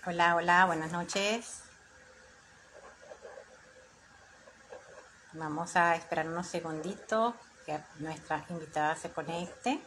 Hola, hola, buenas noches. Vamos a esperar unos segunditos que nuestra invitada se conecte.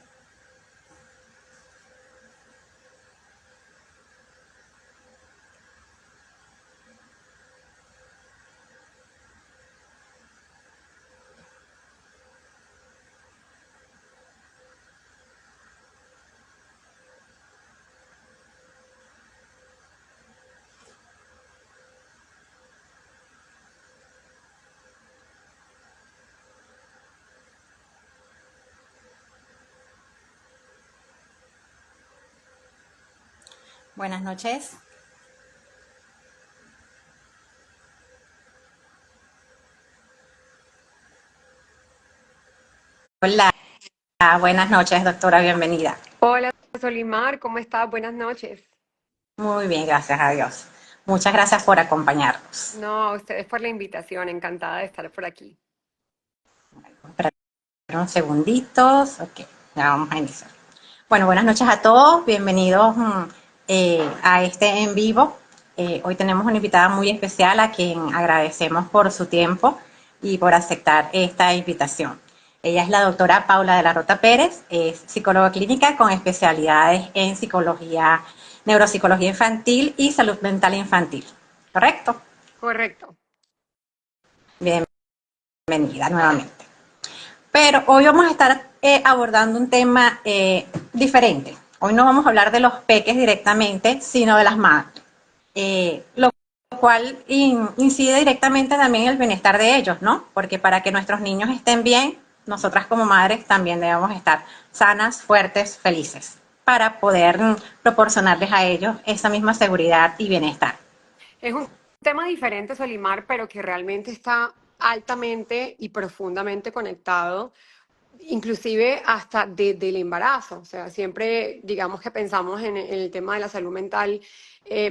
Buenas noches. Hola, buenas noches, doctora, bienvenida. Hola, Solimar, ¿cómo estás? Buenas noches. Muy bien, gracias a Dios. Muchas gracias por acompañarnos. No, a ustedes por la invitación, encantada de estar por aquí. Esperar unos segunditos. Ok, ya vamos a iniciar. Bueno, buenas noches a todos. Bienvenidos a este en vivo. Hoy tenemos una invitada muy especial a quien agradecemos por su tiempo y por aceptar esta invitación. Ella es la doctora Paula de la Rota Pérez, es psicóloga clínica con especialidades en psicología, neuropsicología infantil y salud mental infantil. ¿Correcto? Correcto. Bienvenida nuevamente. Pero hoy vamos a estar abordando un tema diferente. Hoy no vamos a hablar de los peques directamente, sino de las madres. Lo cual incide directamente también en el bienestar de ellos, ¿no? Porque para que nuestros niños estén bien, nosotras como madres también debemos estar sanas, fuertes, felices, para poder proporcionarles a ellos esa misma seguridad y bienestar. Es un tema diferente, Solimar, pero que realmente está altamente y profundamente conectado, inclusive hasta desde el embarazo. O sea, siempre digamos que pensamos en el tema de la salud mental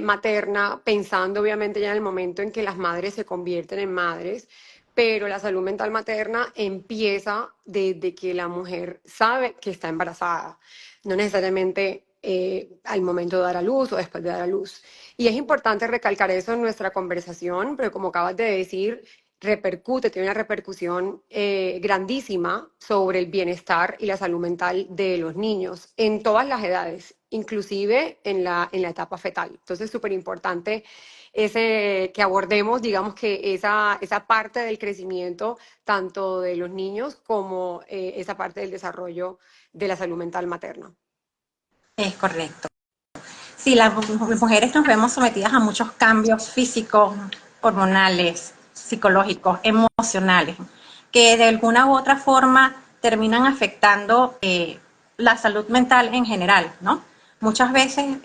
materna, pensando obviamente ya en el momento en que las madres se convierten en madres, pero la salud mental materna empieza desde que la mujer sabe que está embarazada, no necesariamente al momento de dar a luz o después de dar a luz. Y es importante recalcar eso en nuestra conversación, pero como acabas de decir, repercute, tiene una repercusión grandísima sobre el bienestar y la salud mental de los niños en todas las edades, inclusive en la etapa fetal. Entonces es súper importante que abordemos, digamos que esa parte del crecimiento tanto de los niños como esa parte del desarrollo de la salud mental materna. Es correcto. Sí, las mujeres nos vemos sometidas a muchos cambios físicos, hormonales, psicológicos, emocionales, que de alguna u otra forma terminan afectando la salud mental en general, ¿no? Muchas veces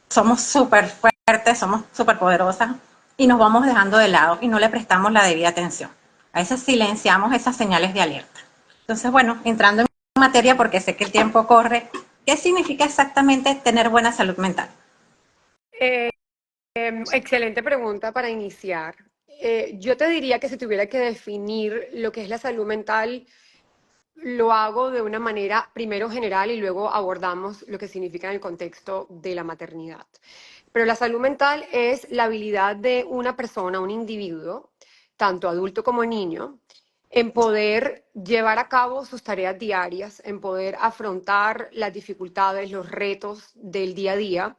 somos súper fuertes, somos súper poderosas y nos vamos dejando de lado y no le prestamos la debida atención. A veces silenciamos esas señales de alerta. Entonces, bueno, entrando en materia porque sé que el tiempo corre, ¿qué significa exactamente tener buena salud mental? Eh, Excelente pregunta para iniciar. Yo te diría que si tuviera que definir lo que es la salud mental, lo hago de una manera primero general y luego abordamos lo que significa en el contexto de la maternidad. Pero la salud mental es la habilidad de una persona, un individuo, tanto adulto como niño, en poder llevar a cabo sus tareas diarias, en poder afrontar las dificultades, los retos del día a día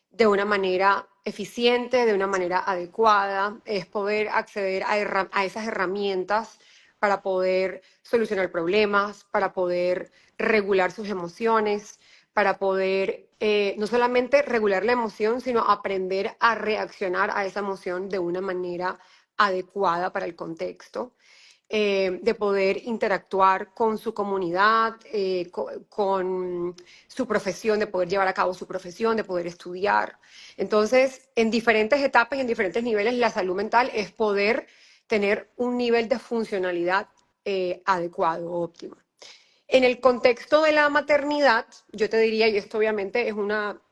de una manera eficiente, de una manera adecuada, es poder acceder a esas herramientas para poder solucionar problemas, para poder regular sus emociones, para poder no solamente regular la emoción, sino aprender a reaccionar a esa emoción de una manera adecuada para el contexto, de poder interactuar con su comunidad, con su profesión, de poder llevar a cabo su profesión, de poder estudiar. Entonces, en diferentes etapas y en diferentes niveles, la salud mental es poder tener un nivel de funcionalidad adecuado, óptimo. En el contexto de la maternidad, yo te diría, y esto obviamente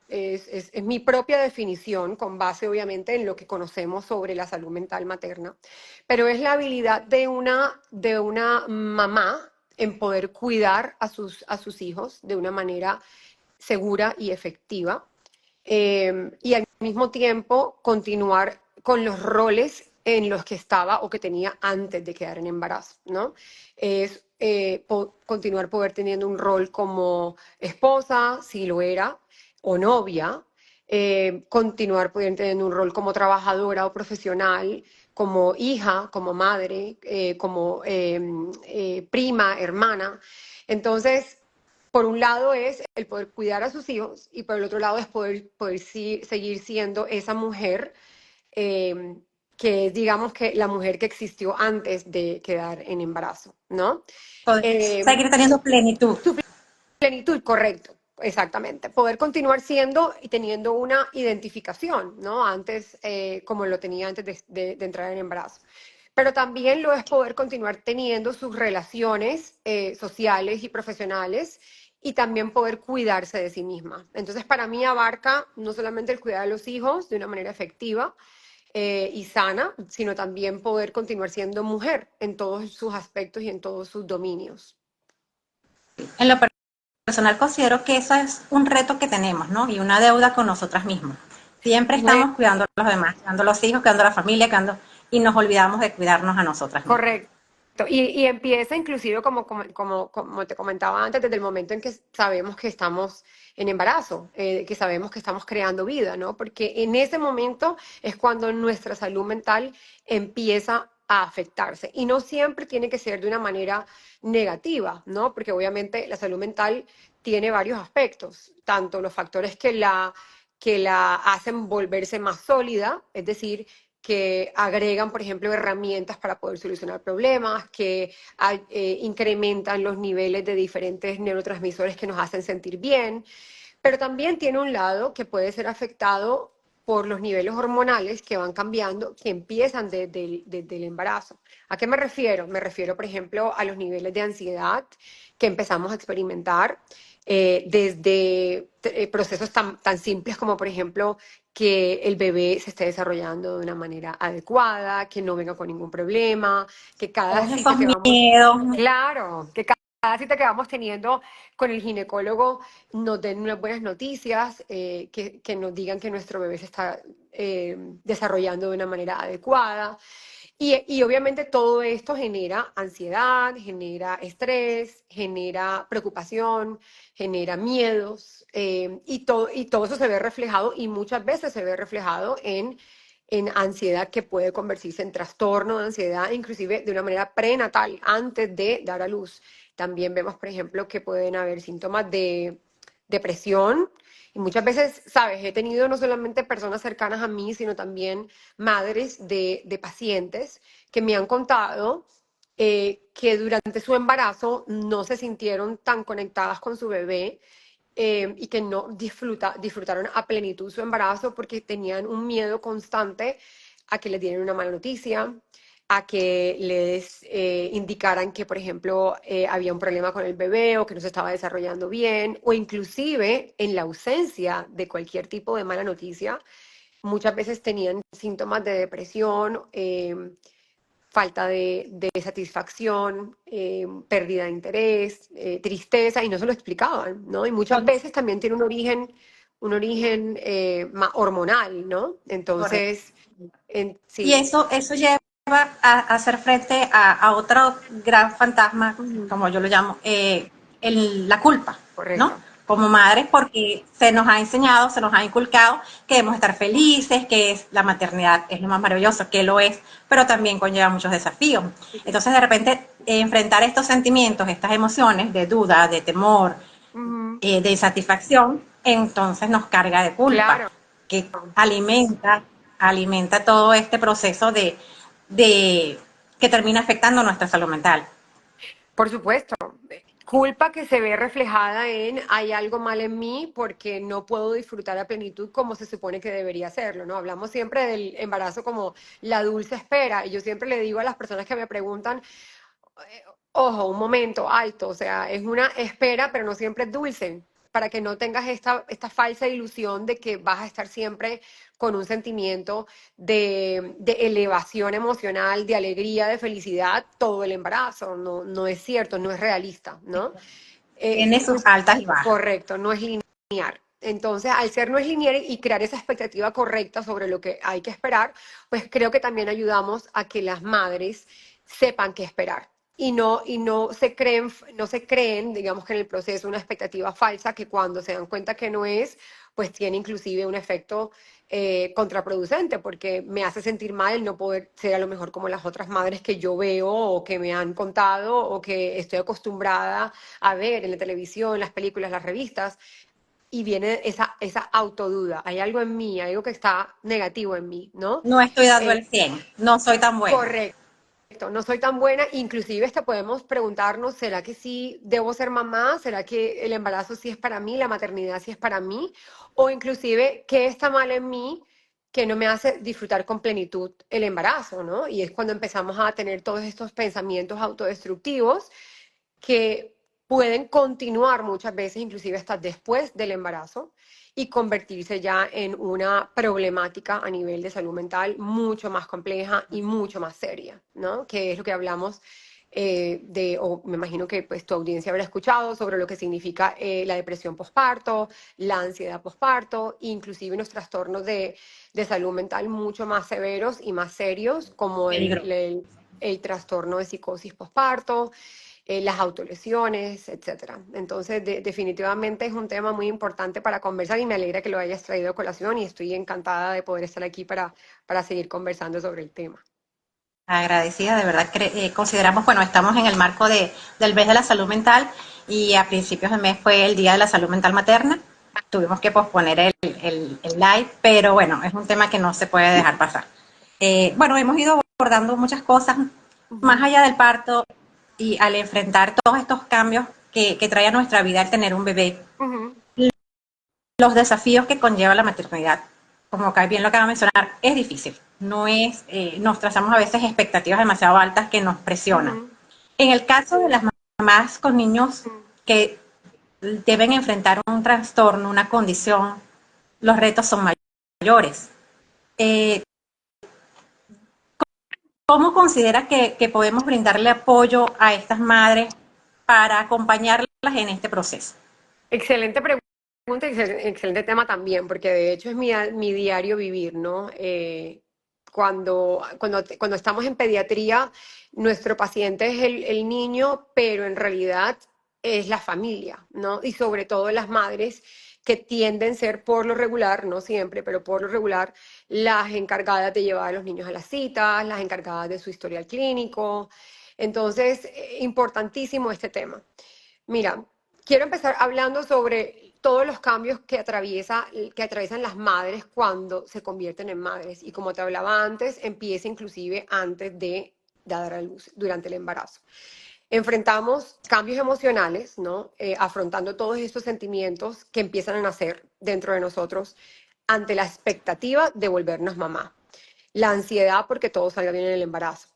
es mi propia definición, con base obviamente en lo que conocemos sobre la salud mental materna, pero es la habilidad de una mamá en poder cuidar a sus hijos de una manera segura y efectiva, y al mismo tiempo continuar con los roles en los que estaba o que tenía antes de quedar en embarazo, ¿no? Es continuar poder teniendo un rol como esposa, si lo era, o novia, continuar pudiendo tener un rol como trabajadora o profesional, como hija, como madre, como prima, hermana. Entonces, por un lado es el poder cuidar a sus hijos y por el otro lado es poder seguir siendo esa mujer eh, que es, digamos, que la mujer que existió antes de quedar en embarazo, ¿no? Poder Eh, seguir teniendo plenitud. Plenitud, correcto, exactamente. Poder continuar siendo y teniendo una identificación, ¿no? Antes, como lo tenía antes de entrar en embarazo. Pero también lo es poder continuar teniendo sus relaciones sociales y profesionales y también poder cuidarse de sí misma. Entonces, para mí abarca no solamente el cuidar a los hijos de una manera efectiva y sana, sino también poder continuar siendo mujer en todos sus aspectos y en todos sus dominios. En lo personal considero que eso es un reto que tenemos, ¿no? Y una deuda con nosotras mismas. Siempre estamos cuidando a los demás, cuidando a los hijos, cuidando a la familia, y nos olvidamos de cuidarnos a nosotras mismas. Correcto. Y empieza inclusive como te comentaba antes, desde el momento en que sabemos que estamos en embarazo, que sabemos que estamos creando vida, ¿no? Porque en ese momento es cuando nuestra salud mental empieza a afectarse. Y no siempre tiene que ser de una manera negativa, ¿no? Porque obviamente la salud mental tiene varios aspectos, tanto los factores que la hacen volverse más sólida, es decir, que agregan, por ejemplo, herramientas para poder solucionar problemas, que incrementan los niveles de diferentes neurotransmisores que nos hacen sentir bien, pero también tiene un lado que puede ser afectado por los niveles hormonales que van cambiando, que empiezan desde el embarazo. ¿A qué me refiero? Me refiero, por ejemplo, a los niveles de ansiedad que empezamos a experimentar desde procesos tan simples como, por ejemplo, que el bebé se esté desarrollando de una manera adecuada, que no venga con ningún problema, que cada Todos cita esos que vamos, miedos. claro, que cada cita que vamos teniendo con el ginecólogo nos den unas buenas noticias, que nos digan que nuestro bebé se está desarrollando de una manera adecuada. Y obviamente todo esto genera ansiedad, genera estrés, genera preocupación, genera miedos, y todo eso se ve reflejado y muchas veces se ve reflejado en ansiedad que puede convertirse en trastorno de ansiedad, inclusive de una manera prenatal, antes de dar a luz. También vemos, por ejemplo, que pueden haber síntomas de depresión. Y muchas veces, sabes, he tenido no solamente personas cercanas a mí, sino también madres de pacientes que me han contado que durante su embarazo no se sintieron tan conectadas con su bebé y que no disfrutaron a plenitud su embarazo porque tenían un miedo constante a que les dieran una mala noticia, a que les indicaran que, por ejemplo, había un problema con el bebé o que no se estaba desarrollando bien, o inclusive en la ausencia de cualquier tipo de mala noticia, muchas veces tenían síntomas de depresión, falta de satisfacción, pérdida de interés, tristeza, y no se lo explicaban, ¿no? Y muchas veces también tiene un origen hormonal, ¿no? Correcto. Entonces, Y sí. eso lleva a hacer frente a otro gran fantasma, Ujú. como yo lo llamo, la culpa, ¿no? Correcto. Como madres, porque se nos ha enseñado, se nos ha inculcado que debemos estar felices, que la maternidad es lo más maravilloso, que lo es, pero también conlleva muchos desafíos. Entonces, de repente, enfrentar estos sentimientos, estas emociones de duda, de temor, Ujú. de insatisfacción, entonces nos carga de culpa, Claro. que alimenta todo este proceso de que termina afectando nuestra salud mental. Por supuesto. Culpa que se ve reflejada en hay algo mal en mí porque no puedo disfrutar a plenitud como se supone que debería hacerlo, ¿no? Hablamos siempre del embarazo como la dulce espera y yo siempre le digo a las personas que me preguntan, ojo, un momento alto, o sea, es una espera, pero no siempre es dulce, para que no tengas esta falsa ilusión de que vas a estar siempre con un sentimiento de elevación emocional, de alegría, de felicidad, todo el embarazo. No, no es cierto, no es realista, ¿no? Tiene sus altas y bajas. Correcto, no es lineal. Entonces, al ser no es lineal y crear esa expectativa correcta sobre lo que hay que esperar, pues creo que también ayudamos a que las madres sepan qué esperar. Y no se creen, digamos que en el proceso una expectativa falsa que cuando se dan cuenta que no es, pues tiene inclusive un efecto contraproducente, porque me hace sentir mal el no poder ser a lo mejor como las otras madres que yo veo o que me han contado o que estoy acostumbrada a ver en la televisión, las películas, las revistas, y viene esa autoduda. Hay algo en mí, hay algo que está negativo en mí, ¿no? No estoy dando Eh, el 100, no soy tan buena. correcto. No soy tan buena, inclusive hasta podemos preguntarnos, ¿será que sí debo ser mamá? ¿Será que el embarazo sí es para mí, la maternidad sí es para mí? O inclusive, ¿qué está mal en mí que no me hace disfrutar con plenitud el embarazo, ¿no? Y es cuando empezamos a tener todos estos pensamientos autodestructivos que pueden continuar muchas veces, inclusive hasta después del embarazo, y convertirse ya en una problemática a nivel de salud mental mucho más compleja y mucho más seria, ¿no? Que es lo que hablamos o me imagino que pues tu audiencia habrá escuchado sobre lo que significa la depresión posparto, la ansiedad posparto, inclusive unos trastornos de salud mental mucho más severos y más serios, como Peligro. el trastorno de psicosis posparto, las autolesiones, etcétera. Entonces, definitivamente es un tema muy importante para conversar y me alegra que lo hayas traído a colación y estoy encantada de poder estar aquí para seguir conversando sobre el tema. Agradecida, de verdad. Consideramos, bueno, estamos en el marco del mes de la salud mental y a principios de mes fue el Día de la Salud Mental Materna. Tuvimos que posponer el live, pero bueno, es un tema que no se puede dejar pasar. Bueno, hemos ido abordando muchas cosas más Ujú, allá del parto y al enfrentar todos estos cambios que trae a nuestra vida el tener un bebé, ujú, los desafíos que conlleva la maternidad, como bien lo acaba de mencionar, es difícil. No es, nos trazamos a veces expectativas demasiado altas que nos presionan. ujú, En el caso de las mamás con niños ujú. que deben enfrentar un trastorno, una condición, los retos son mayores. Eh, ¿Cómo considera que podemos brindarle apoyo a estas madres para acompañarlas en este proceso? Excelente pregunta y excelente tema también, porque de hecho es mi diario vivir, ¿no? Cuando estamos en pediatría, nuestro paciente es el niño, pero en realidad es la familia, ¿no? Y sobre todo las madres que tienden a ser por lo regular, no siempre, pero por lo regular, las encargadas de llevar a los niños a las citas, las encargadas de su historial clínico. Entonces, importantísimo este tema. Mira, quiero empezar hablando sobre todos los cambios que atraviesan las madres cuando se convierten en madres. Y como te hablaba antes, empieza inclusive antes de dar a luz, durante el embarazo. Enfrentamos cambios emocionales, ¿no? Afrontando todos estos sentimientos que empiezan a nacer dentro de nosotros ante la expectativa de volvernos mamá. La ansiedad porque todo salga bien en el embarazo.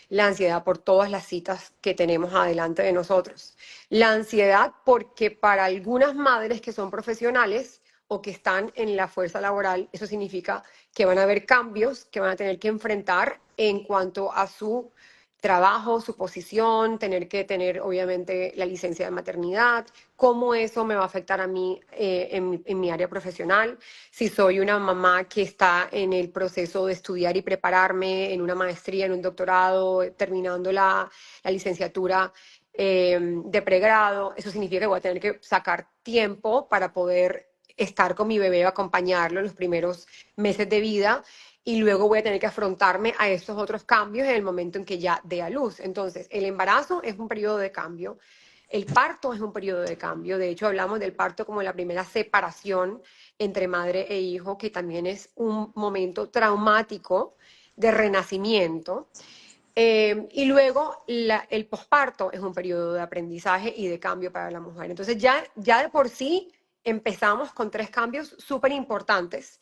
La ansiedad por todas las citas que tenemos adelante de nosotros. La ansiedad porque para algunas madres que son profesionales o que están en la fuerza laboral, eso significa que van a haber cambios que van a tener que enfrentar en cuanto a su trabajo, su posición, tener que tener obviamente la licencia de maternidad, cómo eso me va a afectar a mí en mi área profesional, si soy una mamá que está en el proceso de estudiar y prepararme en una maestría, en un doctorado, terminando la licenciatura de pregrado, eso significa que voy a tener que sacar tiempo para poder estar con mi bebé, acompañarlo en los primeros meses de vida y luego voy a tener que afrontarme a estos otros cambios en el momento en que ya dé a luz. Entonces, el embarazo es un periodo de cambio, el parto es un periodo de cambio, de hecho hablamos del parto como la primera separación entre madre e hijo, que también es un momento traumático de renacimiento. Y luego el posparto es un periodo de aprendizaje y de cambio para la mujer. Entonces ya de por sí empezamos con tres cambios súper importantes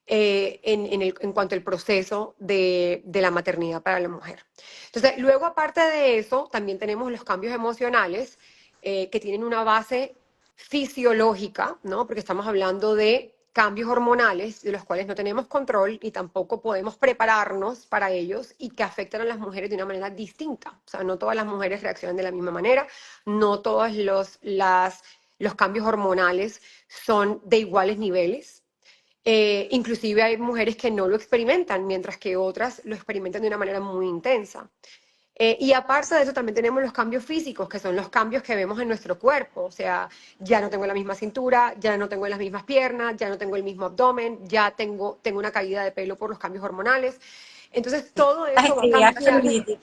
en cuanto al proceso de la maternidad para la mujer. Entonces, luego aparte de eso, también tenemos los cambios emocionales que tienen una base fisiológica, ¿no? Porque estamos hablando de cambios hormonales de los cuales no tenemos control y tampoco podemos prepararnos para ellos y que afectan a las mujeres de una manera distinta. O sea, no todas las mujeres reaccionan de la misma manera, no todas los cambios hormonales son de iguales niveles. Inclusive hay mujeres que no lo experimentan, mientras que otras lo experimentan de una manera muy intensa. Y aparte de eso, también tenemos los cambios físicos, que son los cambios que vemos en nuestro cuerpo. O sea, ya no tengo la misma cintura, ya no tengo las mismas piernas, ya no tengo el mismo abdomen, ya tengo una caída de pelo por los cambios hormonales. Entonces, todo Las eso va actividades cambiando. celulitis.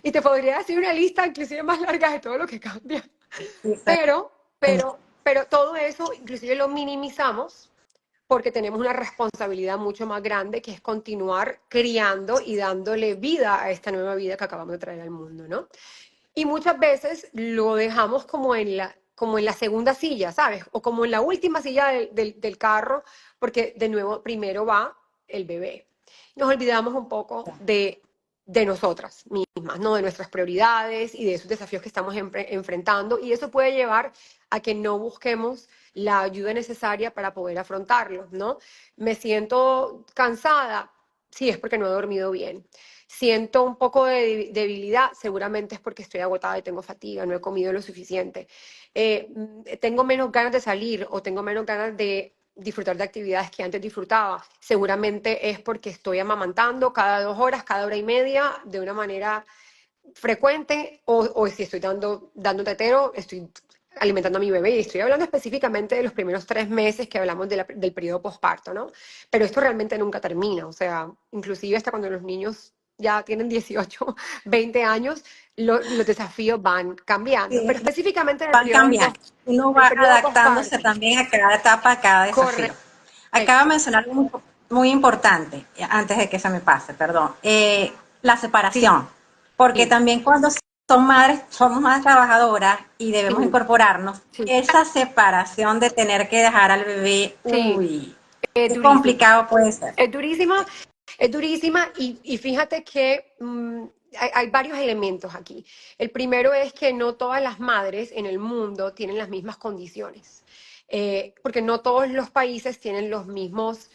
Y te podría decir una lista inclusive más larga de todo lo que cambia. Sí, Pero, pero todo eso inclusive lo minimizamos porque tenemos una responsabilidad mucho más grande que es continuar criando y dándole vida a esta nueva vida que acabamos de traer al mundo, ¿no? Y muchas veces lo dejamos como en la segunda silla, ¿sabes? O como en la última silla del carro, porque de nuevo primero va el bebé. Nos olvidamos un poco de nosotras mismas, ¿no? De nuestras prioridades y de esos desafíos que estamos enfrentando. Y eso puede llevar a que no busquemos la ayuda necesaria para poder afrontarlos, ¿no? Me siento cansada, sí, es porque no he dormido bien. Siento un poco de debilidad, seguramente es porque estoy agotada y tengo fatiga, no he comido lo suficiente. Tengo menos ganas de salir o tengo menos ganas de disfrutar de actividades que antes disfrutaba. Seguramente es porque estoy amamantando cada 2 horas, cada hora y media, de una manera frecuente, o si estoy dando tetero, estoy alimentando a mi bebé. Y estoy hablando específicamente de los primeros 3 meses que hablamos del periodo posparto, ¿no? Pero esto realmente nunca termina, o sea, inclusive hasta cuando los niños ya tienen 18, 20 años, los desafíos van cambiando. Pero sí, específicamente en van cambiando. Uno el va periodo adaptándose posparto. también a cada etapa, a cada desafío. Acaba de Correcto. mencionar algo muy, muy importante, antes de que se me pase, perdón, la Sí, separación. Porque sí, también cuando son madres, somos más trabajadoras y debemos sí, incorporarnos, sí, esa separación de tener que dejar al bebé, sí, uy, es qué durísimo. complicado puede ser. Es durísima, es durísima y fíjate que hay varios elementos aquí. El primero es que no todas las madres en el mundo tienen las mismas condiciones, porque no todos los países tienen las mismas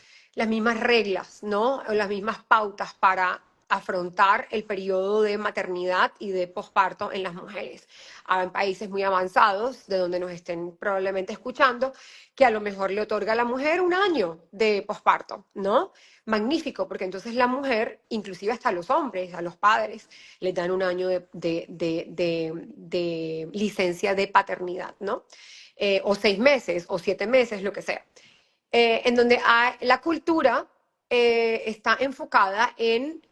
reglas, ¿no? O las mismas pautas para afrontar el periodo de maternidad y de posparto en las mujeres. Hay países muy avanzados, de donde nos estén probablemente escuchando, que a lo mejor le otorga a la mujer 1 año de posparto, ¿no? Magnífico, porque entonces la mujer, inclusive hasta los hombres, a los padres, les dan 1 año de licencia de paternidad, ¿no? O 6 meses, o 7 meses, lo que sea. En donde la cultura está enfocada en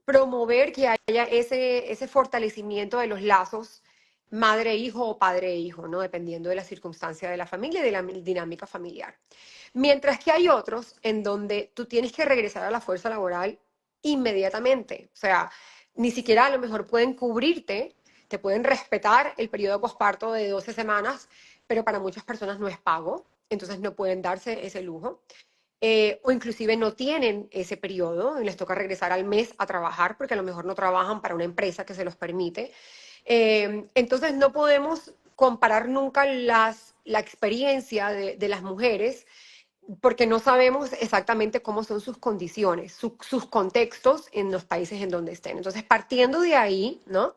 promover que haya ese fortalecimiento de los lazos madre-hijo o padre-hijo, ¿no? Dependiendo de la circunstancia de la familia y de la dinámica familiar. Mientras que hay otros en donde tú tienes que regresar a la fuerza laboral inmediatamente. O sea, ni siquiera a lo mejor pueden cubrirte, te pueden respetar el periodo posparto de 12 semanas, pero para muchas personas no es pago, entonces no pueden darse ese lujo. O inclusive no tienen ese periodo y les toca regresar al mes a trabajar porque a lo mejor no trabajan para una empresa que se los permite. Entonces no podemos comparar nunca la experiencia de las mujeres porque no sabemos exactamente cómo son sus condiciones, sus contextos en los países en donde estén. Entonces, partiendo de ahí, ¿no?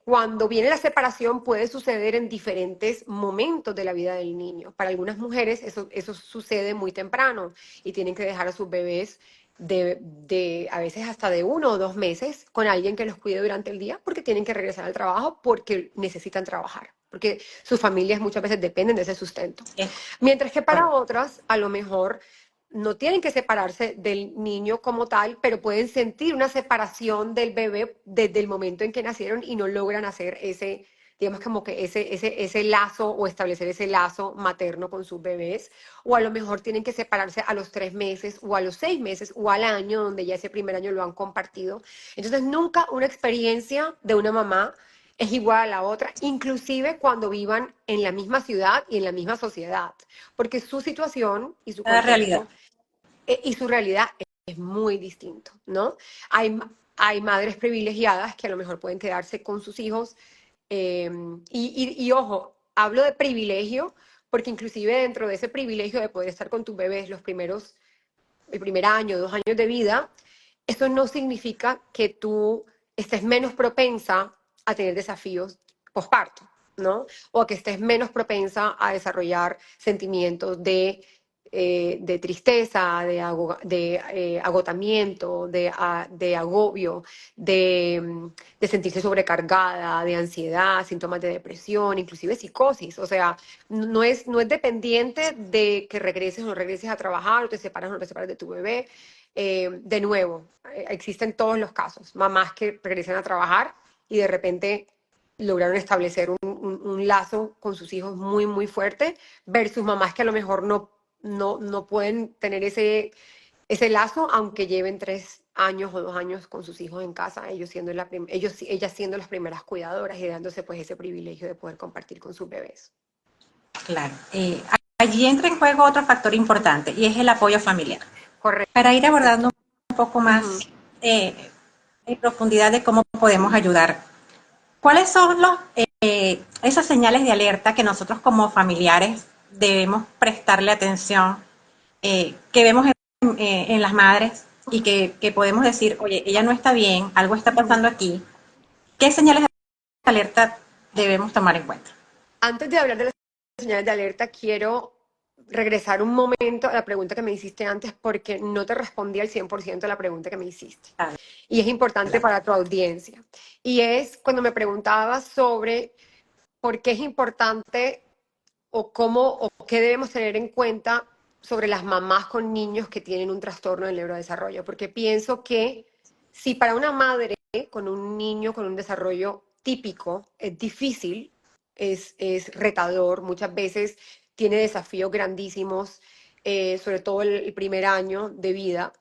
Cuando viene la separación puede suceder en diferentes momentos de la vida del niño. Para algunas mujeres eso sucede muy temprano y tienen que dejar a sus bebés a veces hasta de 1 o 2 meses con alguien que los cuide durante el día porque tienen que regresar al trabajo porque necesitan trabajar, porque sus familias muchas veces dependen de ese sustento. Es Mientras que para correcto. otras, a lo mejor no tienen que separarse del niño como tal, pero pueden sentir una separación del bebé desde el momento en que nacieron y no logran hacer ese, digamos, como que ese lazo o establecer ese lazo materno con sus bebés. O a lo mejor tienen que separarse a los 3 meses o a los 6 meses o al año, donde ya ese primer año lo han compartido. Entonces, nunca una experiencia de una mamá es igual a la otra, inclusive cuando vivan en la misma ciudad y en la misma sociedad, porque su situación y su La realidad. contexto y su realidad es muy distinto, ¿no? Hay, hay madres privilegiadas que a lo mejor pueden quedarse con sus hijos y ojo, hablo de privilegio porque inclusive dentro de ese privilegio de poder estar con tus bebés el primer año, 2 años de vida, eso no significa que tú estés menos propensa a tener desafíos posparto. ¿no? O a que estés menos propensa a desarrollar sentimientos de tristeza, de agotamiento, de agobio, de sentirse sobrecargada, de ansiedad, síntomas de depresión, inclusive psicosis. O sea, no es dependiente de que regreses o no regreses a trabajar, o te separas o no te separas de tu bebé. De nuevo, existen todos los casos. Mamás que regresan a trabajar y de repente lograron establecer un lazo con sus hijos muy, muy fuerte, versus mamás que a lo mejor no pueden tener ese lazo, aunque lleven 3 años o 2 años con sus hijos en casa, ellas siendo las primeras cuidadoras y dándose pues ese privilegio de poder compartir con sus bebés. Claro. Allí entra en juego otro factor importante y es el apoyo familiar. Correcto. Para ir abordando un poco Ujú. más en profundidad de cómo podemos ayudar, ¿cuáles son esas señales de alerta que nosotros como familiares debemos prestarle atención, que vemos en las madres y que podemos decir, oye, ella no está bien, algo está pasando aquí? ¿Qué señales de alerta debemos tomar en cuenta? Antes de hablar de las señales de alerta, quiero regresar un momento a la pregunta que me hiciste antes porque no te respondí al 100% a la pregunta que me hiciste. Y es importante Adelante. para tu audiencia. Y es cuando me preguntabas sobre por qué es importante o cómo o qué debemos tener en cuenta sobre las mamás con niños que tienen un trastorno del neurodesarrollo. Porque pienso que si para una madre con un niño con un desarrollo típico es difícil, es retador, muchas veces tiene desafíos grandísimos, sobre todo el primer año de vida.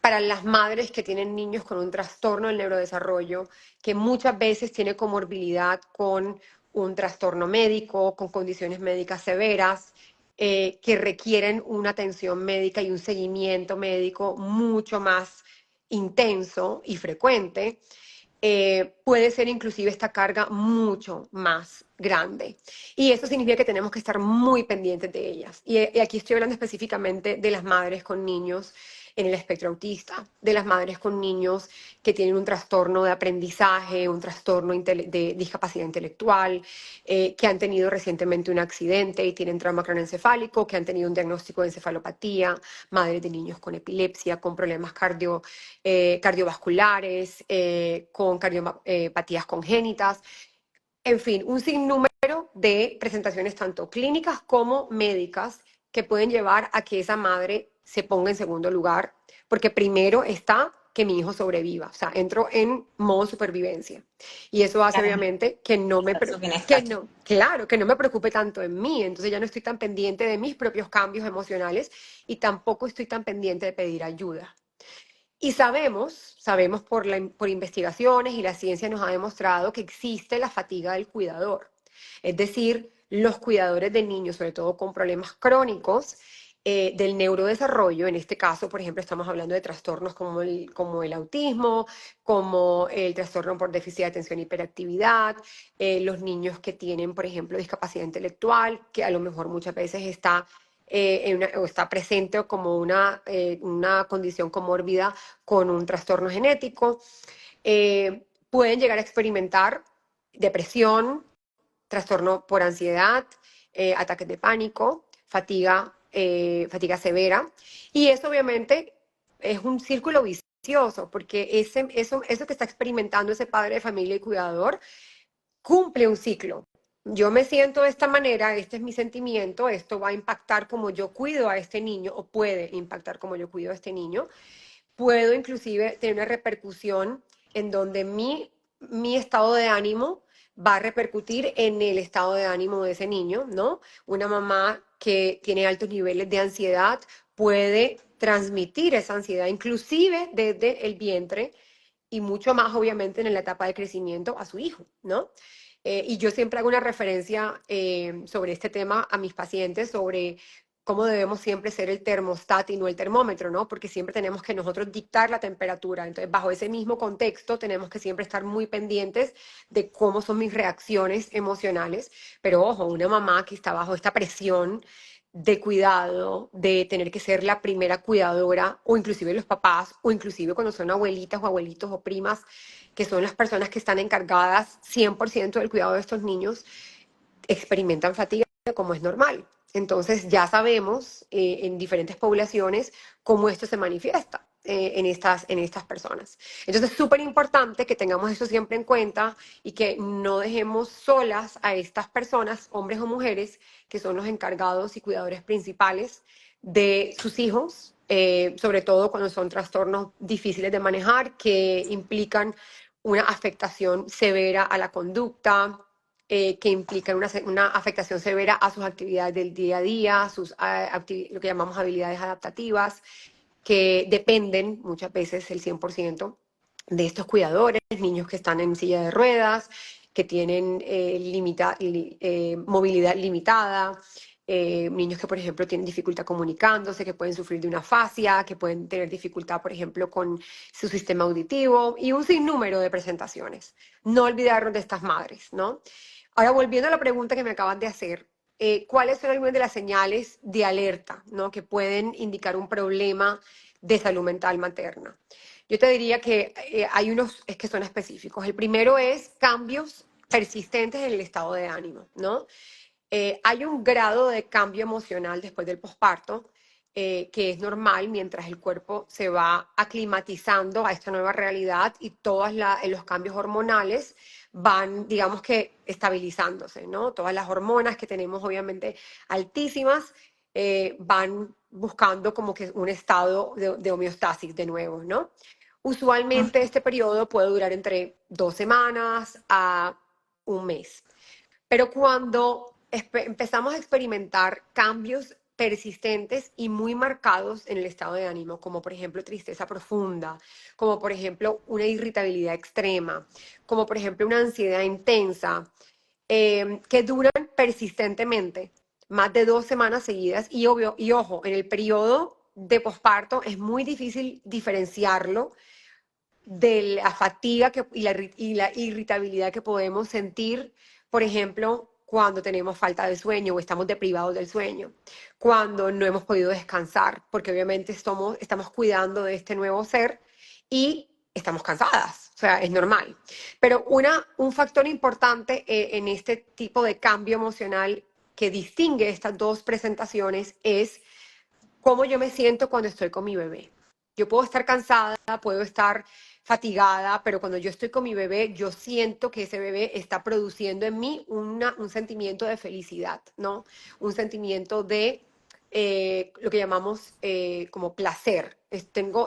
Para las madres que tienen niños con un trastorno del neurodesarrollo, que muchas veces tiene comorbilidad con un trastorno médico, con condiciones médicas severas, que requieren una atención médica y un seguimiento médico mucho más intenso y frecuente, puede ser inclusive esta carga mucho más grande. Y eso significa que tenemos que estar muy pendientes de ellas. Y aquí estoy hablando específicamente de las madres con niños en el espectro autista, de las madres con niños que tienen un trastorno de aprendizaje, un trastorno de discapacidad intelectual, que han tenido recientemente un accidente y tienen trauma craneoencefálico, que han tenido un diagnóstico de encefalopatía, madres de niños con epilepsia, con problemas cardiovasculares, con cardiopatías congénitas, en fin, un sinnúmero de presentaciones tanto clínicas como médicas que pueden llevar a que esa madre se ponga en segundo lugar, porque primero está que mi hijo sobreviva, o sea, entro en modo supervivencia. Y eso hace obviamente que no me, Su que bienestar. no, claro, que no me preocupe tanto en mí, entonces ya no estoy tan pendiente de mis propios cambios emocionales y tampoco estoy tan pendiente de pedir ayuda. Y sabemos por investigaciones y la ciencia nos ha demostrado que existe la fatiga del cuidador. Es decir, los cuidadores de niños, sobre todo con problemas crónicos del neurodesarrollo, en este caso, por ejemplo, estamos hablando de trastornos como el autismo, como el trastorno por déficit de atención e hiperactividad, los niños que tienen, por ejemplo, discapacidad intelectual, que a lo mejor muchas veces o está presente como una condición comórbida con un trastorno genético, pueden llegar a experimentar depresión, trastorno por ansiedad, ataques de pánico, fatiga severa. Y eso obviamente es un círculo vicioso, porque eso que está experimentando ese padre de familia y cuidador cumple un ciclo. Yo me siento de esta manera, este es mi sentimiento, esto va a impactar como yo cuido a este niño o puede impactar como yo cuido a este niño. Puedo inclusive tener una repercusión en donde mi estado de ánimo va a repercutir en el estado de ánimo de ese niño, ¿no? Una mamá que tiene altos niveles de ansiedad puede transmitir esa ansiedad, inclusive desde el vientre y mucho más, obviamente, en la etapa de crecimiento a su hijo, ¿no? Y yo siempre hago una referencia sobre este tema a mis pacientes, sobre cómo debemos siempre ser el termostato y no el termómetro, ¿no? Porque siempre tenemos que nosotros dictar la temperatura. Entonces, bajo ese mismo contexto, tenemos que siempre estar muy pendientes de cómo son mis reacciones emocionales. Pero ojo, una mamá que está bajo esta presión de cuidado, de tener que ser la primera cuidadora, o inclusive los papás, o inclusive cuando son abuelitas o abuelitos o primas, que son las personas que están encargadas 100% del cuidado de estos niños, experimentan fatiga como es normal. Entonces ya sabemos en diferentes poblaciones cómo esto se manifiesta en estas personas. Entonces es súper importante que tengamos eso siempre en cuenta y que no dejemos solas a estas personas, hombres o mujeres, que son los encargados y cuidadores principales de sus hijos, sobre todo cuando son trastornos difíciles de manejar que implican una afectación severa a la conducta, que implican una afectación severa a sus actividades del día a día, lo que llamamos habilidades adaptativas, que dependen muchas veces el 100% de estos cuidadores, niños que están en silla de ruedas, que tienen movilidad limitada, niños que, por ejemplo, tienen dificultad comunicándose, que pueden sufrir de una afasia, que pueden tener dificultad, por ejemplo, con su sistema auditivo y un sinnúmero de presentaciones. No olvidarnos de estas madres, ¿no? Ahora, volviendo a la pregunta que me acaban de hacer, ¿cuáles son algunas de las señales de alerta, ¿no?, que pueden indicar un problema de salud mental materna? Yo te diría que hay unos que son específicos. El primero es cambios persistentes en el estado de ánimo, ¿no? Hay un grado de cambio emocional después del posparto que es normal mientras el cuerpo se va aclimatizando a esta nueva realidad y todos los cambios hormonales van, digamos que, estabilizándose, ¿no? Todas las hormonas que tenemos obviamente altísimas van buscando como que un estado de homeostasis de nuevo, ¿no? Usualmente este periodo puede durar entre 2 semanas a un mes. Pero cuando empezamos a experimentar cambios persistentes y muy marcados en el estado de ánimo, como por ejemplo tristeza profunda, como por ejemplo una irritabilidad extrema, como por ejemplo una ansiedad intensa, que duran persistentemente, más de 2 semanas seguidas, y obvio, y ojo, en el periodo de posparto es muy difícil diferenciarlo de la fatiga y la irritabilidad que podemos sentir, por ejemplo, cuando tenemos falta de sueño o estamos deprivados del sueño, cuando no hemos podido descansar, porque obviamente estamos cuidando de este nuevo ser y estamos cansadas, o sea, es normal. Pero un factor importante en este tipo de cambio emocional que distingue estas dos presentaciones es cómo yo me siento cuando estoy con mi bebé. Yo puedo estar cansada, puedo estar fatigada, pero cuando yo estoy con mi bebé, yo siento que ese bebé está produciendo en mí un sentimiento de felicidad, ¿no? Un sentimiento de lo que llamamos como placer.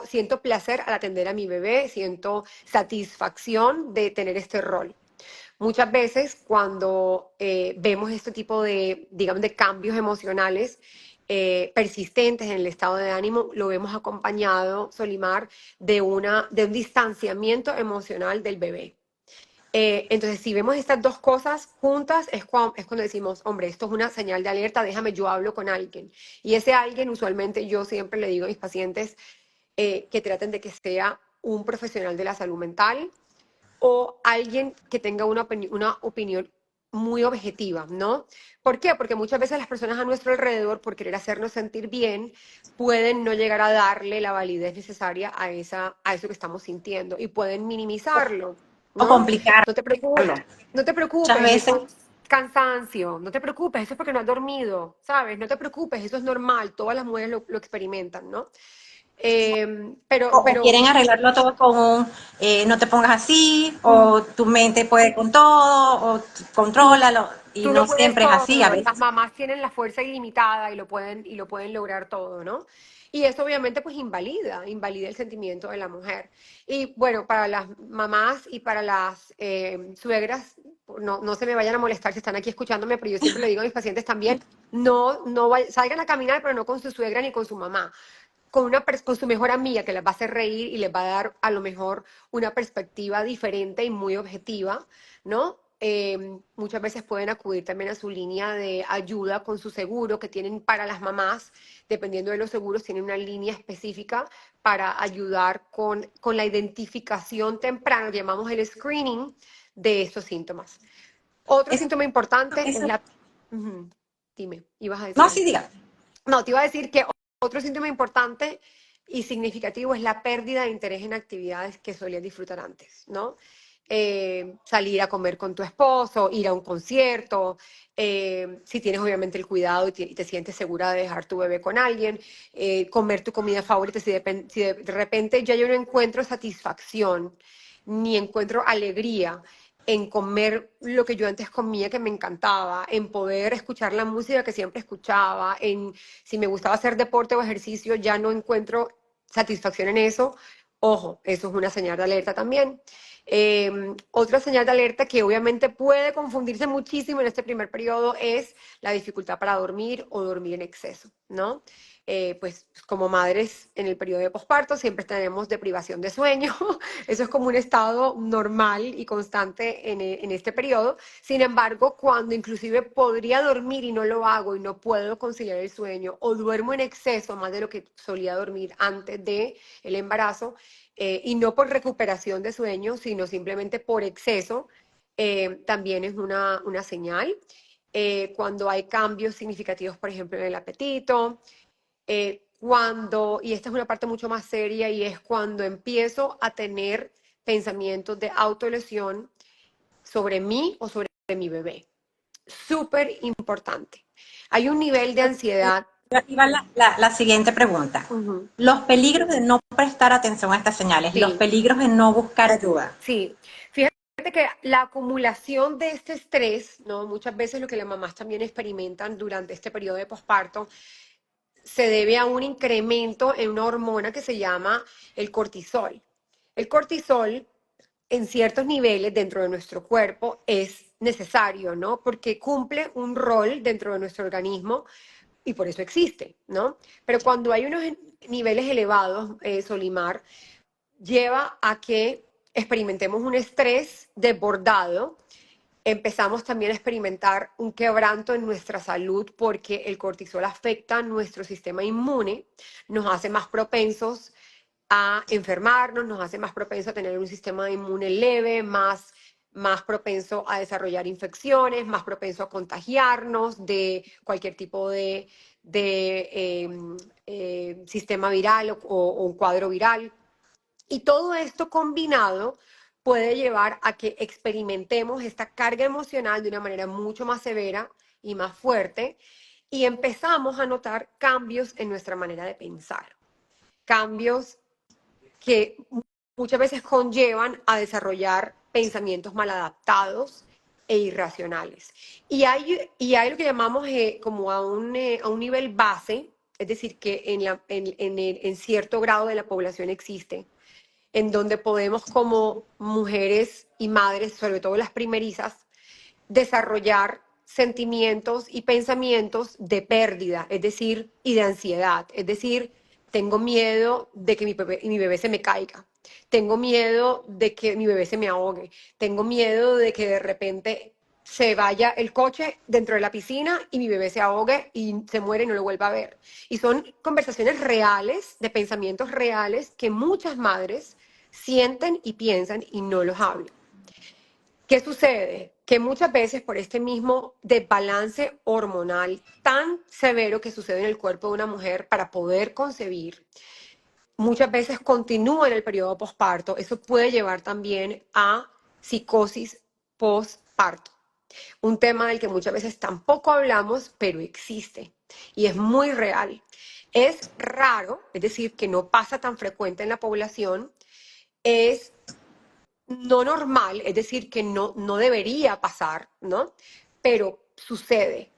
Siento placer al atender a mi bebé, siento satisfacción de tener este rol. Muchas veces cuando vemos este tipo de, digamos, de cambios emocionales persistentes en el estado de ánimo, lo vemos acompañado, Solimar, de un distanciamiento emocional del bebé. Entonces, si vemos estas dos cosas juntas, es cuando decimos, hombre, esto es una señal de alerta, déjame, yo hablo con alguien. Y ese alguien, usualmente, yo siempre le digo a mis pacientes que traten de que sea un profesional de la salud mental, o alguien que tenga una opinión muy objetiva, ¿no? ¿Por qué? Porque muchas veces las personas a nuestro alrededor, por querer hacernos sentir bien, pueden no llegar a darle la validez necesaria a eso que estamos sintiendo y pueden minimizarlo, O ¿no? complicarlo. No te preocupes, no te Muchas preocupes, veces, eso es cansancio, no te preocupes, eso es porque no has dormido, ¿sabes? No te preocupes, eso es normal, todas las mujeres lo experimentan, ¿no? o, Pero, o pero quieren arreglarlo todo con un no te pongas así, mm, o tu mente puede con todo, o tú contrólalo, y Tú lo no puedes siempre es así a todo, las veces. mamás tienen la fuerza ilimitada y lo pueden lograr todo, ¿no? Y eso obviamente pues invalida el sentimiento de la mujer. Y bueno, para las mamás y para las suegras, no se me vayan a molestar si están aquí escuchándome, pero yo siempre le digo a mis pacientes también, no salgan a caminar, pero no con su suegra ni con su mamá, con su mejor amiga que les va a hacer reír y les va a dar a lo mejor una perspectiva diferente y muy objetiva, ¿no? Muchas veces pueden acudir también a su línea de ayuda con su seguro que tienen para las mamás, dependiendo de los seguros, tienen una línea específica para ayudar con la identificación temprana, lo llamamos el screening de estos síntomas. Otro Es, síntoma importante es eso, la... Ujú. Dime, ibas a decir no, algo. sí, diga. No, te iba a decir que otro síntoma importante y significativo es la pérdida de interés en actividades que solías disfrutar antes, ¿no? Salir a comer con tu esposo, ir a un concierto, si tienes obviamente el cuidado y te sientes segura de dejar tu bebé con alguien, comer tu comida favorita, si de repente ya yo no encuentro satisfacción ni encuentro alegría en comer lo que yo antes comía que me encantaba, en poder escuchar la música que siempre escuchaba, en si me gustaba hacer deporte o ejercicio, ya no encuentro satisfacción en eso. Ojo, eso es una señal de alerta también. Otra señal de alerta que obviamente puede confundirse muchísimo en este primer periodo es la dificultad para dormir o dormir en exceso, ¿no? Pues como madres en el periodo de posparto siempre tenemos deprivación de sueño, eso es como un estado normal y constante en este periodo. Sin embargo, cuando inclusive podría dormir y no lo hago y no puedo conciliar el sueño o duermo en exceso más de lo que solía dormir antes de el embarazo, y no por recuperación de sueño, sino simplemente por exceso, también es una señal. Cuando hay cambios significativos, por ejemplo, en el apetito, y esta es una parte mucho más seria, y es cuando empiezo a tener pensamientos de autolesión sobre mí o sobre mi bebé. Súper importante. Hay un nivel de ansiedad. Aquí va la siguiente pregunta. Ujú. Los peligros de no prestar atención a estas señales, los Sí, peligros de no buscar ayuda. sí. Fíjate que la acumulación de este estrés, ¿no? Muchas veces lo que las mamás también experimentan durante este periodo de posparto se debe a un incremento en una hormona que se llama el cortisol. El cortisol, en ciertos niveles dentro de nuestro cuerpo, es necesario, ¿no? Porque cumple un rol dentro de nuestro organismo y por eso existe, ¿no? Pero cuando hay unos niveles elevados, Solimar, lleva a que experimentemos un estrés desbordado. Empezamos también a experimentar un quebranto en nuestra salud porque el cortisol afecta nuestro sistema inmune, nos hace más propensos a enfermarnos, nos hace más propensos a tener un sistema inmune leve, más propenso a desarrollar infecciones, más propenso a contagiarnos de cualquier tipo de sistema viral o un cuadro viral. Y todo esto combinado puede llevar a que experimentemos esta carga emocional de una manera mucho más severa y más fuerte, y empezamos a notar cambios en nuestra manera de pensar, cambios que muchas veces conllevan a desarrollar pensamientos maladaptados e irracionales. Y hay lo que llamamos como a un nivel base, es decir, que en cierto grado de la población existe, en donde podemos como mujeres y madres, sobre todo las primerizas, desarrollar sentimientos y pensamientos de pérdida, es decir, y de ansiedad, es decir, tengo miedo de que mi bebé se me caiga, tengo miedo de que mi bebé se me ahogue, tengo miedo de que de repente se vaya el coche dentro de la piscina y mi bebé se ahogue y se muere y no lo vuelva a ver. Y son conversaciones reales, de pensamientos reales que muchas madres sienten y piensan y no los hablan. ¿Qué sucede? Que muchas veces por este mismo desbalance hormonal tan severo que sucede en el cuerpo de una mujer para poder concebir, muchas veces continúa en el periodo posparto. Eso puede llevar también a psicosis postparto. Un tema del que muchas veces tampoco hablamos, pero existe y es muy real. Es raro, es decir, que no pasa tan frecuente en la población, es no normal, es decir, que no debería pasar, ¿no? Pero sucede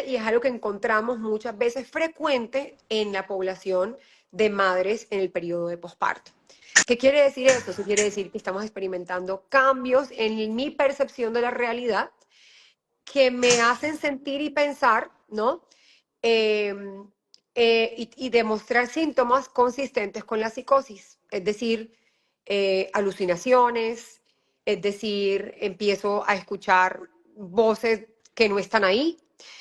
y es algo que encontramos muchas veces frecuente en la población de madres en el periodo de posparto. ¿Qué quiere decir eso? Eso quiere decir que estamos experimentando cambios en mi percepción de la realidad que me hacen sentir y pensar, ¿no? Eh, y demostrar síntomas consistentes con la psicosis, es decir, alucinaciones, es decir, empiezo a escuchar voces que no están ahí,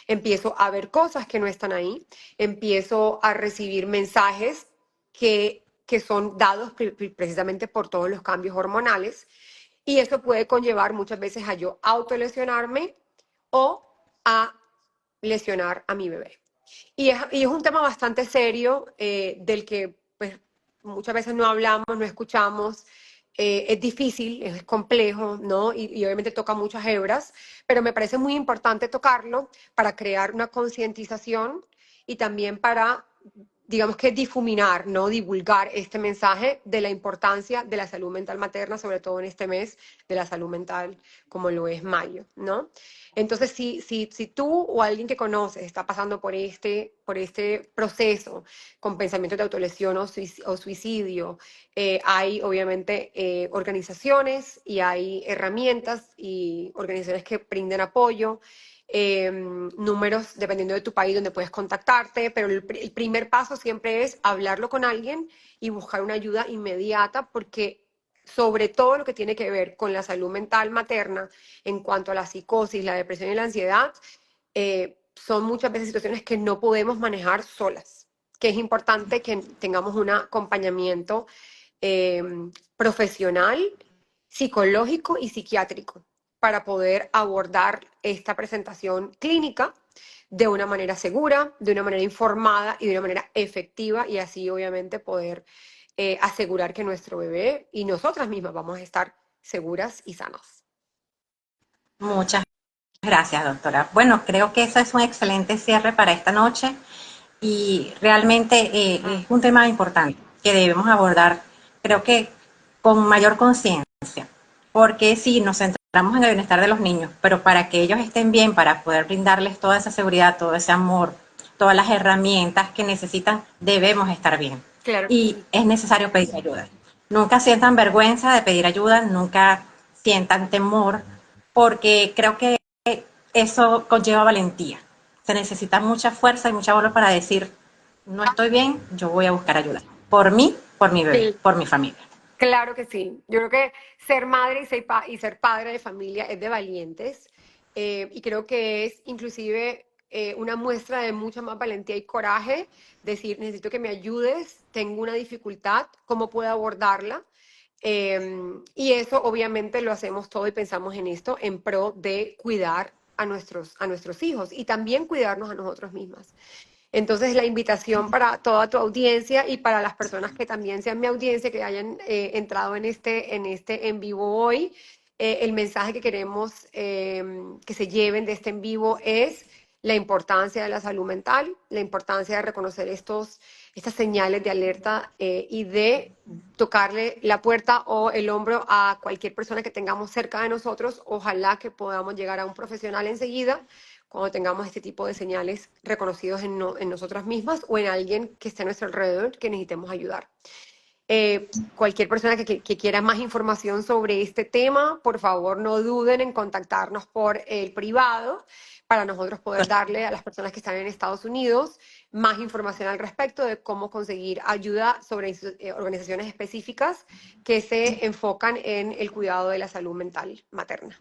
empiezo a ver cosas que no están ahí, empiezo a recibir mensajes que son dados precisamente por todos los cambios hormonales, y eso puede conllevar muchas veces a yo autolesionarme o a lesionar a mi bebé. Y es un tema bastante serio del que pues, muchas veces no hablamos, no escuchamos. Es difícil, es complejo, ¿no? Y obviamente toca muchas hebras, pero me parece muy importante tocarlo para crear una concientización y también para, digamos que difuminar, ¿no? Divulgar este mensaje de la importancia de la salud mental materna, sobre todo en este mes de la salud mental, como lo es mayo, ¿no? Entonces, si tú o alguien que conoces está pasando por este proceso con pensamientos de autolesión o suicidio, hay obviamente organizaciones y hay herramientas y organizaciones que brinden apoyo, números dependiendo de tu país donde puedes contactarte, pero el primer paso siempre es hablarlo con alguien y buscar una ayuda inmediata porque sobre todo lo que tiene que ver con la salud mental materna en cuanto a la psicosis, la depresión y la ansiedad, son muchas veces situaciones que no podemos manejar solas, que es importante que tengamos un acompañamiento eh, profesional, psicológico y psiquiátrico para poder abordar esta presentación clínica de una manera segura, de una manera informada y de una manera efectiva y así obviamente poder asegurar que nuestro bebé y nosotras mismas vamos a estar seguras y sanas. Muchas gracias, doctora. Bueno, creo que eso es un excelente cierre para esta noche y realmente es un tema importante que debemos abordar, creo que con mayor conciencia, porque sí, nos centramos en el bienestar de los niños, pero para que ellos estén bien, para poder brindarles toda esa seguridad, todo ese amor, todas las herramientas que necesitan, debemos estar bien. Claro que Y sí. es necesario pedir ayuda. Nunca sientan vergüenza de pedir ayuda, nunca sientan temor, porque creo que eso conlleva valentía. Se necesita mucha fuerza y mucha valor para decir, no estoy bien, yo voy a buscar ayuda. Por mí, por mi bebé, por mi familia. Claro que sí. Yo creo que ser madre y ser padre de familia es de valientes y creo que es inclusive una muestra de mucha más valentía y coraje. Decir, necesito que me ayudes, tengo una dificultad, ¿cómo puedo abordarla? Y eso obviamente lo hacemos todo y pensamos en esto en pro de cuidar a nuestros hijos y también cuidarnos a nosotros mismas. Entonces, la invitación para toda tu audiencia y para las personas que también sean mi audiencia, que hayan entrado en este en vivo hoy, el mensaje que queremos que se lleven de este en vivo es la importancia de la salud mental, la importancia de reconocer estas señales de alerta y de tocarle la puerta o el hombro a cualquier persona que tengamos cerca de nosotros. Ojalá que podamos llegar a un profesional enseguida cuando tengamos este tipo de señales reconocidos en nosotras mismas o en alguien que esté a nuestro alrededor que necesitemos ayudar. Cualquier persona que quiera más información sobre este tema, por favor no duden en contactarnos por el privado para nosotros poder darle a las personas que están en Estados Unidos más información al respecto de cómo conseguir ayuda sobre organizaciones específicas que se enfocan en el cuidado de la salud mental materna.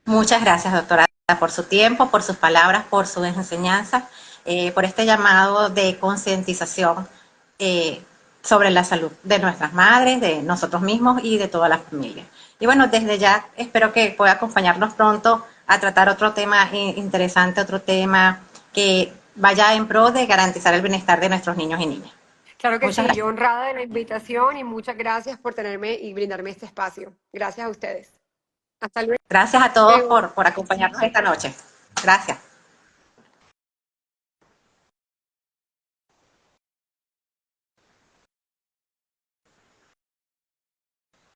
Muchas gracias, doctora, por su tiempo, por sus palabras, por sus enseñanzas, por este llamado de concientización eh, sobre la salud de nuestras madres, de nosotros mismos y de toda la familia. Y bueno, desde ya espero que pueda acompañarnos pronto a tratar otro tema interesante, otro tema que vaya en pro de garantizar el bienestar de nuestros niños y niñas. Claro que Muchas sí, yo gracias. honrada de la invitación y muchas gracias por tenerme y brindarme este espacio. Gracias a ustedes. Hasta Gracias a todos luego. por acompañarnos esta noche. Gracias.